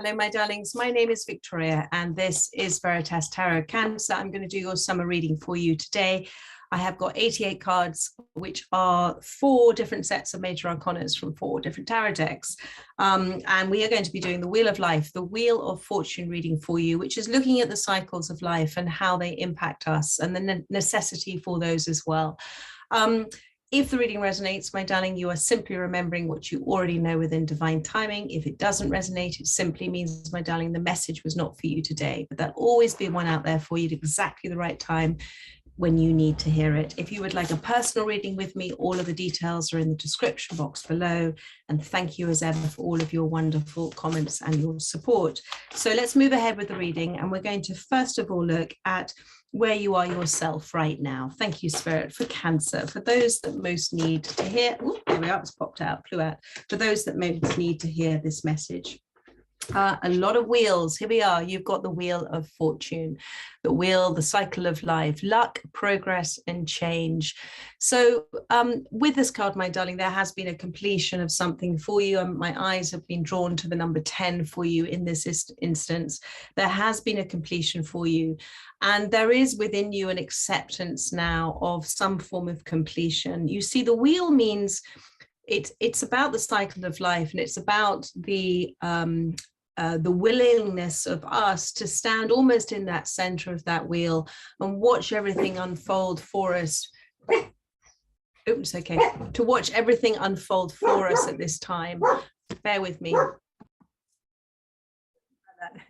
Hello, my darlings. My name is Victoria, and this is Veritas Tarot Cancer. I'm going to do your summer reading for you today. I have got 88 cards, which are 4 different sets of major arcanas from 4 different tarot decks. And we are going to be doing the Wheel of Life, the Wheel of Fortune reading for you, which is looking at the cycles of life and how they impact us and the necessity for those as well. If the reading resonates, my darling, you are simply remembering what you already know within divine timing. If it doesn't resonate, it simply means, my darling, the message was not for you today, but there'll always be one out there for you at exactly the right time when you need to hear it. If you would like a personal reading with me, all of the details are in the description box below. And thank you as ever for all of your wonderful comments and your support. So let's move ahead with the reading. And we're going to first of all look at where you are yourself right now. Thank you, Spirit, for Cancer. For those that most need to hear, there we are, it's popped out, flew out. For those that most need to hear this message. A lot of wheels. Here we are. You've got the Wheel of Fortune, the wheel, the cycle of life, luck, progress, and change. So with this card, my darling, there has been a completion of something for you. My eyes have been drawn to the number 10 for you in this instance. There has been a completion for you. And there is within you an acceptance now of some form of completion. You see, the wheel means it's about the cycle of life, and it's about the willingness of us to stand almost in that center of that wheel and watch everything unfold for us. Oops, okay. To watch everything unfold for us at this time. Bear with me.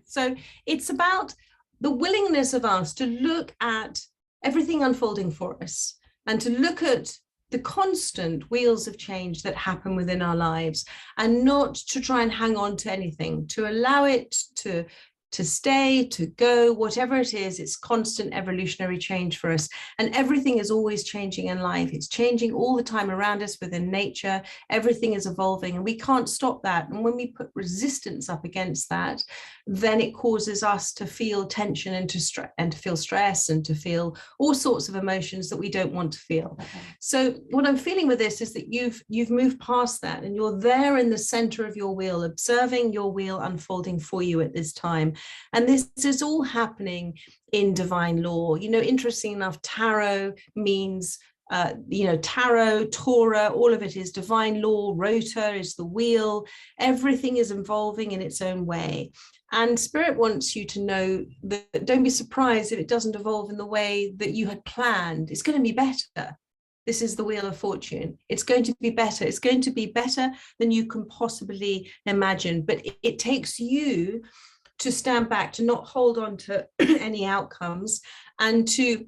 So it's about the willingness of us to look at everything unfolding for us and to look at the constant wheels of change that happen within our lives, and not to try and hang on to anything, to allow it to stay, to go, whatever it is. It's constant evolutionary change for us. And everything is always changing in life. It's changing all the time around us within nature. Everything is evolving, and we can't stop that. And when we put resistance up against that, then it causes us to feel tension and to feel stress and to feel all sorts of emotions that we don't want to feel. So what I'm feeling with this is that you've moved past that, and you're there in the center of your wheel, observing your wheel unfolding for you at this time. And this is all happening in divine law. You know, interesting enough, tarot means tarot, Torah, all of it is divine law. Rota is the wheel. Everything is evolving in its own way. And Spirit wants you to know that don't be surprised if it doesn't evolve in the way that you had planned. It's going to be better. This is the Wheel of Fortune. It's going to be better. It's going to be better than you can possibly imagine. But it takes you to stand back, to not hold on to any outcomes, and to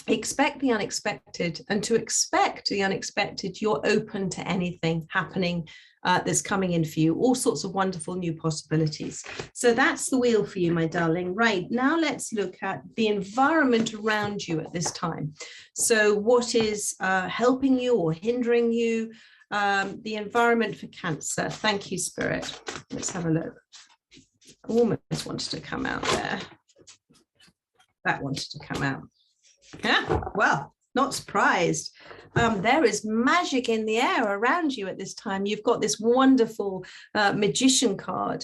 expect the unexpected. And to expect the unexpected, you're open to anything happening that's coming in for you, all sorts of wonderful new possibilities. So that's the wheel for you, my darling. Right, now let's look at the environment around you at this time. So what is helping you or hindering you? The environment for Cancer. Thank you, Spirit. Let's have a look. Almost wanted to come out there. That wanted to come out. Yeah, well, not surprised. There is magic in the air around you at this time. You've got this wonderful magician card.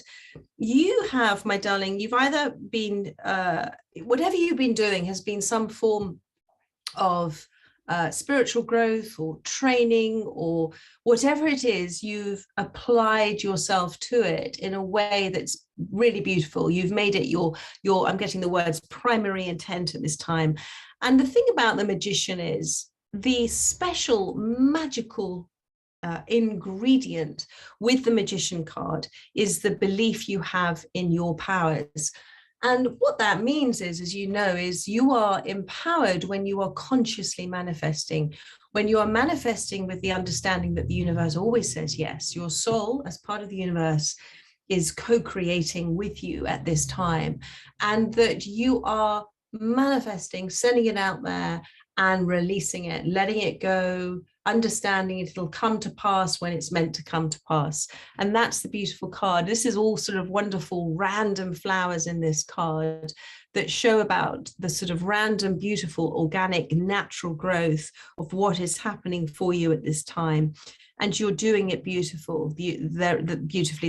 You have, my darling, you've either been, whatever you've been doing has been some form of spiritual growth or training, or whatever it is, you've applied yourself to it in a way that's really beautiful. You've made it your I'm getting the words primary intent at this time. And the thing about the magician is the special magical ingredient with the magician card is the belief you have in your powers. And what that means is, as you know, is you are empowered when you are consciously manifesting, when you are manifesting with the understanding that the universe always says yes. Your soul, as part of the universe, is co-creating with you at this time, and that you are manifesting, sending it out there and releasing it, letting it go, understanding it'll come to pass when it's meant to come to pass. And that's the beautiful card. This is all sort of wonderful random flowers in this card that show about the sort of random, beautiful, organic, natural growth of what is happening for you at this time. and you're doing it beautifully.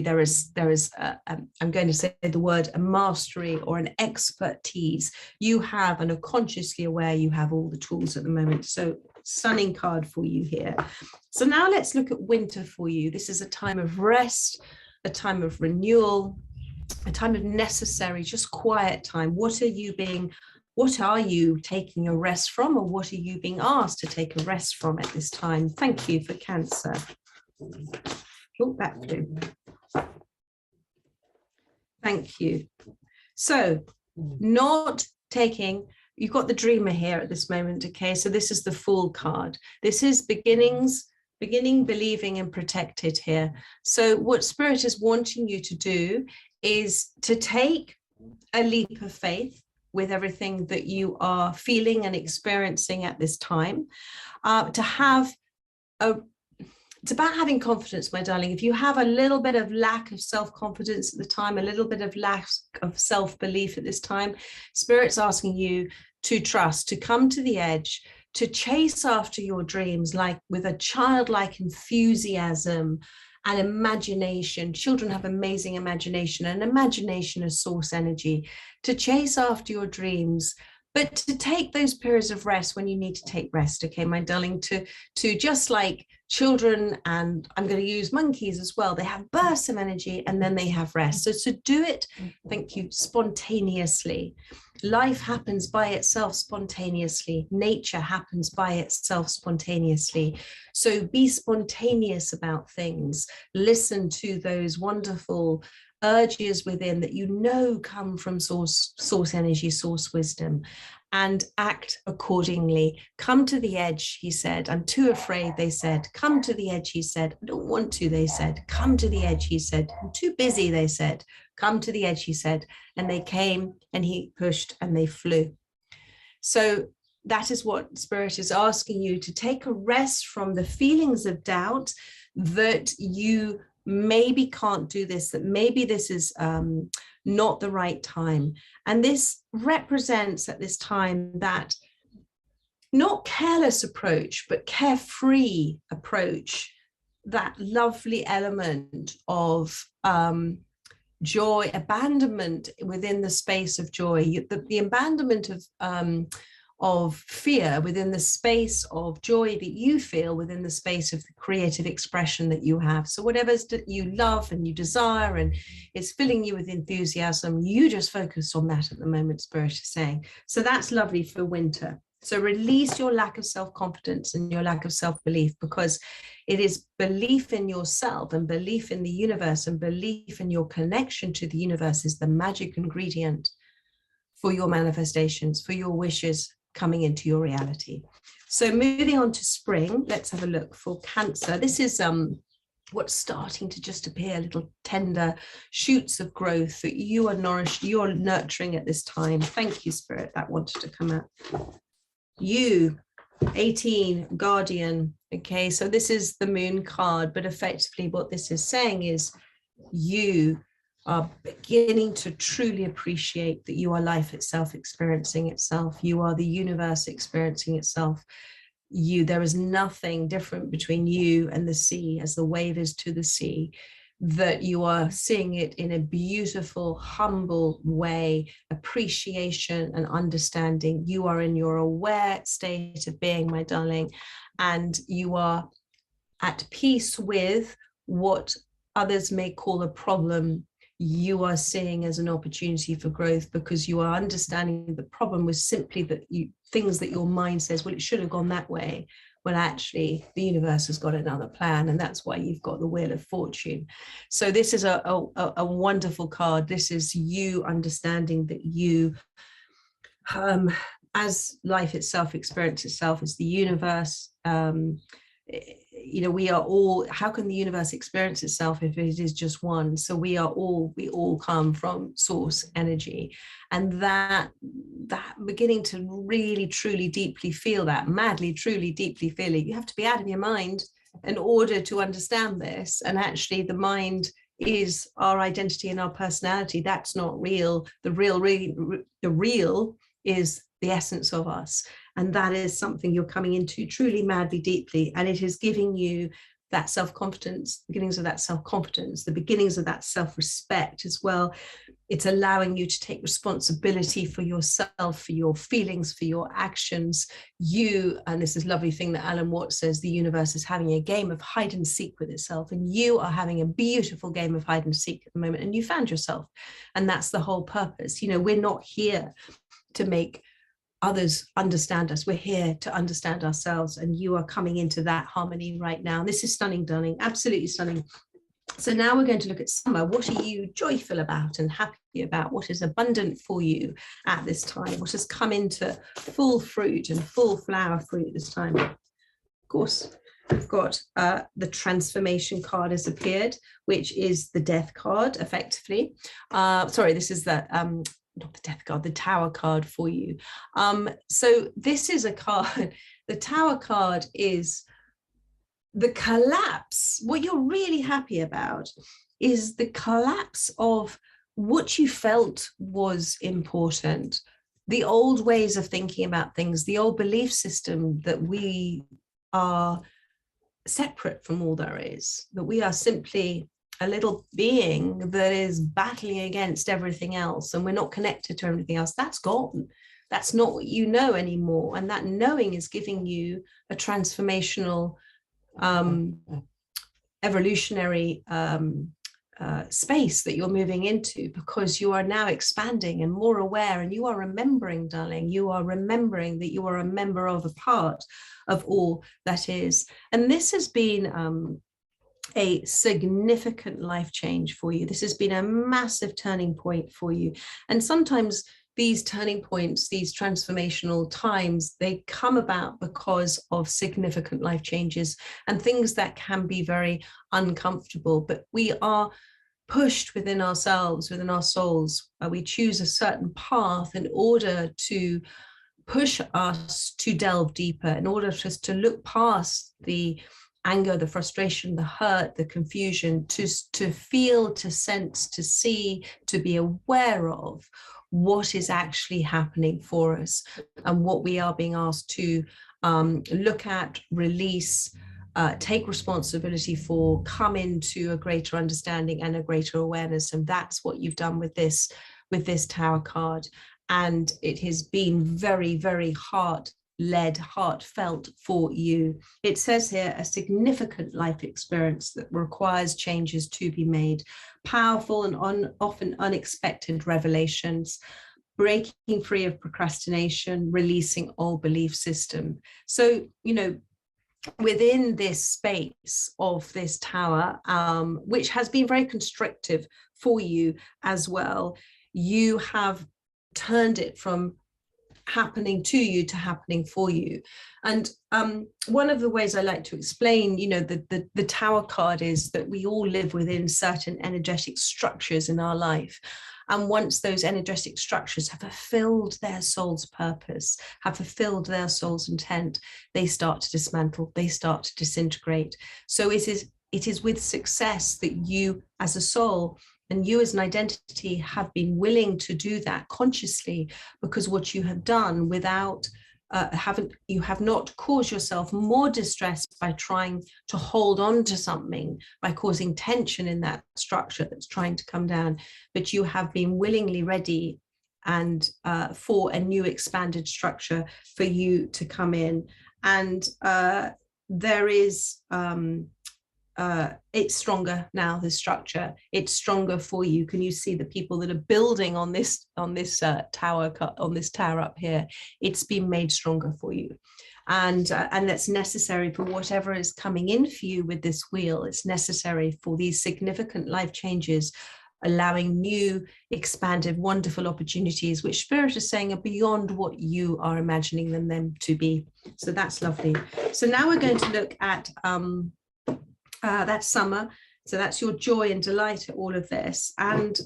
There is I'm going to say the word, a mastery or an expertise you have, and are consciously aware you have all the tools at the moment. So stunning card for you here. So now let's look at winter for you. This is a time of rest, a time of renewal, a time of necessary, just quiet time. What are you taking a rest from, or what are you being asked to take a rest from at this time? Thank you for Cancer. Oh, that blue. Thank you. So not taking, you've got the dreamer here at this moment, okay? So this is the Fool card. This is beginning, believing, and protected here. So what Spirit is wanting you to do is to take a leap of faith with everything that you are feeling and experiencing at this time, it's about having confidence, my darling. If you have a little bit of lack of self-confidence at the time, a little bit of lack of self-belief at this time, Spirit's asking you to trust, to come to the edge, to chase after your dreams, like with a childlike enthusiasm and imagination. Children have amazing imagination, and imagination is source energy. To chase after your dreams, but to take those periods of rest when you need to take rest, okay, my darling, to just like children, and I'm going to use monkeys as well, they have bursts of energy and then they have rest. So to do it, thank you, spontaneously. Life happens by itself spontaneously. Nature happens by itself spontaneously. So be spontaneous about things. Listen to those wonderful urges within that you know come from source energy, source wisdom, and act accordingly. Come to the edge, he said. I'm too afraid, they said. Come to the edge, he said. I don't want to, they said. Come to the edge, he said. I'm too busy, they said. Come to the edge, he said. And they came, and he pushed, and they flew. So that is what Spirit is asking you, to take a rest from the feelings of doubt that you maybe can't do this, that maybe this is not the right time. And this represents at this time that not careless approach, but carefree approach, that lovely element of joy, abandonment within the space of joy, the abandonment of fear within the space of joy that you feel within the space of the creative expression that you have. So whatever's that you love and you desire and it's filling you with enthusiasm, you just focus on that at the moment, Spirit is saying. So that's lovely for winter. So release your lack of self-confidence and your lack of self-belief, because it is belief in yourself and belief in the universe and belief in your connection to the universe is the magic ingredient for your manifestations, for your wishes coming into your reality. So moving on to spring, let's have a look for Cancer. This is what's starting to just appear, little tender shoots of growth that you are you're nurturing at this time. Thank you, Spirit, that wanted to come out. You, 18, Guardian. Okay, so this is the Moon card, but effectively what this is saying is you are beginning to truly appreciate that you are life itself experiencing itself. You are the universe experiencing itself. There is nothing different between you and the sea, as the wave is to the sea, that you are seeing it in a beautiful, humble way, appreciation and understanding. You are in your aware state of being, my darling, and you are at peace with what others may call a problem. You are seeing as an opportunity for growth, because you are understanding the problem was simply that things that your mind says, well, it should have gone that way. Well, actually, the universe has got another plan, and that's why you've got the Wheel of Fortune. So this is a wonderful card. This is you understanding that you, as life itself, experience itself as the universe. We are all, how can the universe experience itself if it is just one? So we all come from source energy, and that beginning to really, truly, deeply feel that, madly, truly, deeply feeling, you have to be out of your mind in order to understand this. And actually the mind is our identity and our personality. That's not real. The real is the essence of us. And that is something you're coming into truly, madly, deeply. And it is giving you that self-confidence, beginnings of that self-confidence, the beginnings of that self-respect as well. It's allowing you to take responsibility for yourself, for your feelings, for your actions. You, and this is a lovely thing that Alan Watts says, the universe is having a game of hide and seek with itself, and you are having a beautiful game of hide and seek at the moment, and you found yourself. And that's the whole purpose. You know, we're not here to make others understand us. We're here to understand ourselves, and you are coming into that harmony right now. This is stunning, darling, absolutely stunning. So now we're going to look at summer. What are you joyful about and happy about? What is abundant for you at this time? What has come into full fruit and full flower fruit this time? Of course, we've got the transformation card has appeared, which is the death card, effectively. Sorry, this is the not the death card, the tower card for you. So this is a card, the tower card is the collapse. What you're really happy about is the collapse of what you felt was important, the old ways of thinking about things, the old belief system that we are separate from all there is, that we are simply a little being that is battling against everything else, and we're not connected to everything else. That's gone. That's not what you know anymore. And that knowing is giving you a transformational, evolutionary space that you're moving into, because you are now expanding and more aware, and you are remembering, darling, you are remembering that you are a member of a part of all that is. And this has been a significant life change for you. This has been a massive turning point for you. And sometimes these turning points, these transformational times, they come about because of significant life changes and things that can be very uncomfortable. But we are pushed within ourselves, within our souls. We choose a certain path in order to push us to delve deeper, in order for us to look past the anger, the frustration, the hurt, the confusion, to feel, to sense, to see, to be aware of what is actually happening for us and what we are being asked to look at, release, take responsibility for, come into a greater understanding and a greater awareness. And that's what you've done with this Tower card. And it has been very, very heartfelt for you. It says here, a significant life experience that requires changes to be made, powerful and often unexpected revelations, breaking free of procrastination, releasing old belief system. So, you know, within this space of this tower, which has been very constrictive for you as well, you have turned it from happening to you to happening for you. And one of the ways I like to explain, you know, the tower card is that we all live within certain energetic structures in our life. And once those energetic structures have fulfilled their soul's purpose, have fulfilled their soul's intent, they start to dismantle, they start to disintegrate. So it is with success that you as a soul and you as an identity have been willing to do that consciously, because what you have done without you have not caused yourself more distress by trying to hold on to something, by causing tension in that structure that's trying to come down, but you have been willingly ready and for a new expanded structure for you to come in. And there is it's stronger now, the structure, it's stronger for you. Can you see the people that are building on this tower up here? It's been made stronger for you, and that's necessary for whatever is coming in for you with this wheel. It's necessary for these significant life changes, allowing new, expanded, wonderful opportunities, which Spirit is saying are beyond what you are imagining them to be. So that's lovely. So now we're going to look at that's summer. So that's your joy and delight at all of this. And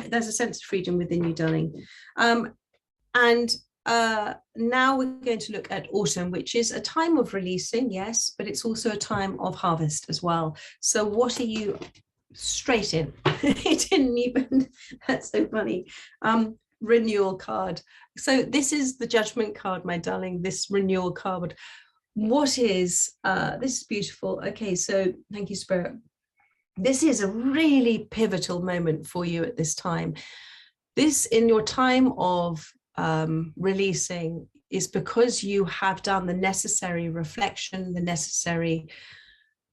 there's a sense of freedom within you, darling. And now we're going to look at autumn, which is a time of releasing, yes, but it's also a time of harvest as well. So what are you straight in? It didn't even, that's so funny. Renewal card. So this is the judgment card, my darling, this renewal card. what is, this is beautiful. Okay, so thank you, Spirit. This is a really pivotal moment for you at this time. This, in your time of releasing, is because you have done the necessary reflection, the necessary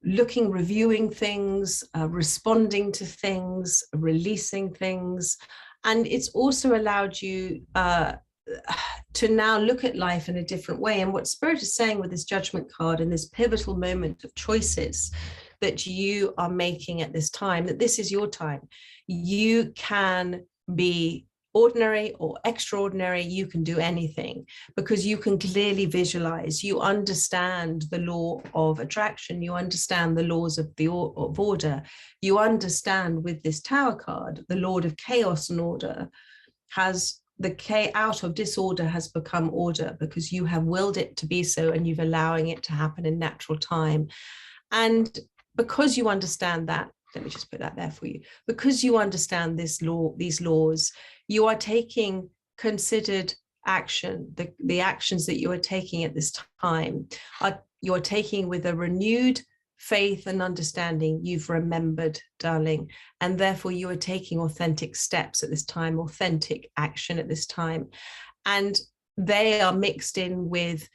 looking, reviewing things, responding to things, releasing things. And it's also allowed you to now look at life in a different way. And what Spirit is saying with this Judgment card and this pivotal moment of choices that you are making at this time, that this is your time. You can be ordinary or extraordinary, you can do anything, because you can clearly visualize, you understand the law of attraction, you understand the laws of order, you understand with this Tower card, the Lord of Chaos and Order has out of disorder has become order, because you have willed it to be so and you've allowing it to happen in natural time. And because you understand that, let me just put that there for you, because you understand this law, these laws, you are taking considered action. The actions that you are taking at this time are you're taking with a renewed faith and understanding. You've remembered, darling, and therefore you are taking authentic steps at this time, authentic action at this time. And they are mixed in with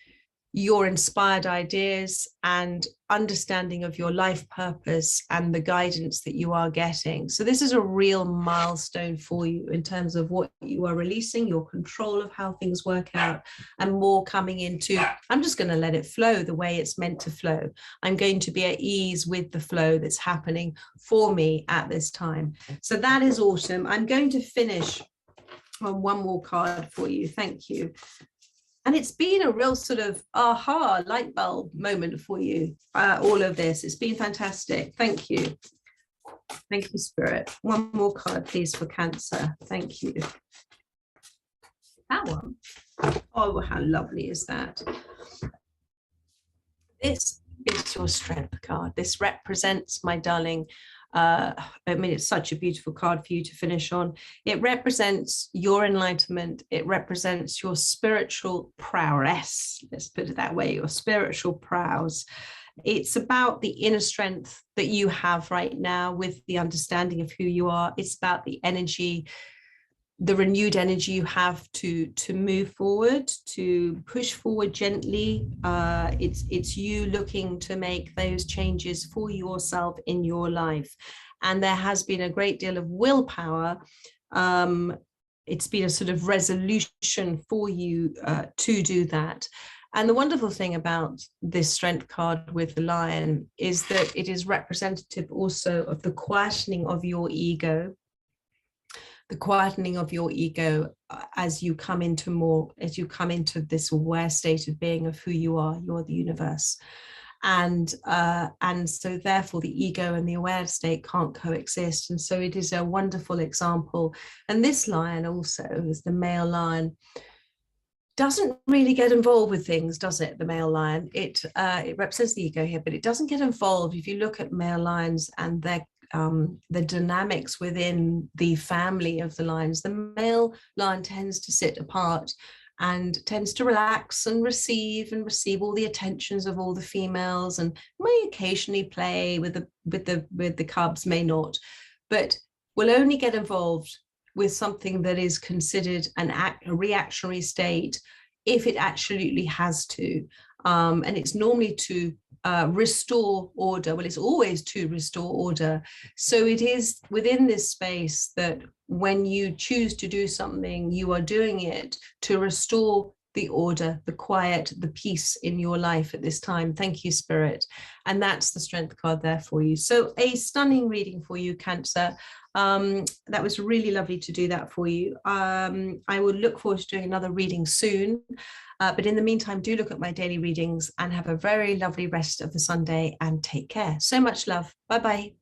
your inspired ideas and understanding of your life purpose and the guidance that you are getting. So this is a real milestone for you in terms of what you are releasing, your control of how things work out, and more coming into, I'm just going to let it flow the way it's meant to flow. I'm going to be at ease with the flow that's happening for me at this time. So that is awesome. I'm going to finish on one more card for you. Thank you. And it's been a real sort of aha, light bulb moment for you, all of this. It's been fantastic. Thank you. Thank you, Spirit. One more card, please, for Cancer. Thank you. That one. Oh, how lovely is that? This is your Strength card. This represents, my darling, I mean, it's such a beautiful card for you to finish on. It represents your enlightenment. It represents your spiritual prowess. Let's put it that way, your spiritual prowess. It's about the inner strength that you have right now with the understanding of who you are. It's about the energy, the renewed energy you have to move forward, to push forward gently. It's you looking to make those changes for yourself in your life. And there has been a great deal of willpower. It's been a sort of resolution for you to do that. And the wonderful thing about this Strength card with the Lion is that it is representative also of the quietening of your ego, the quietening of your ego as you come into this aware state of being of who you are. You're the universe. And so therefore the ego and the aware state can't coexist. And so it is a wonderful example. And this lion also is the male lion. Doesn't really get involved with things, does it? The male lion, it represents the ego here, but it doesn't get involved. If you look at male lions and their the dynamics within the family of the lions, the male lion tends to sit apart and tends to relax and receive all the attentions of all the females, and may occasionally play with the cubs, may not, but will only get involved with something that is considered a reactionary state if it absolutely has to. And it's normally to restore order. Well, it's always to restore order. So it is within this space that when you choose to do something, you are doing it to restore the order, the quiet, the peace in your life at this time. Thank you, Spirit. And that's the Strength card there for you. So a stunning reading for you, Cancer. That was really lovely to do that for you. I will look forward to doing another reading soon. But in the meantime, do look at my daily readings and have a very lovely rest of the Sunday and take care. So much love. Bye-bye.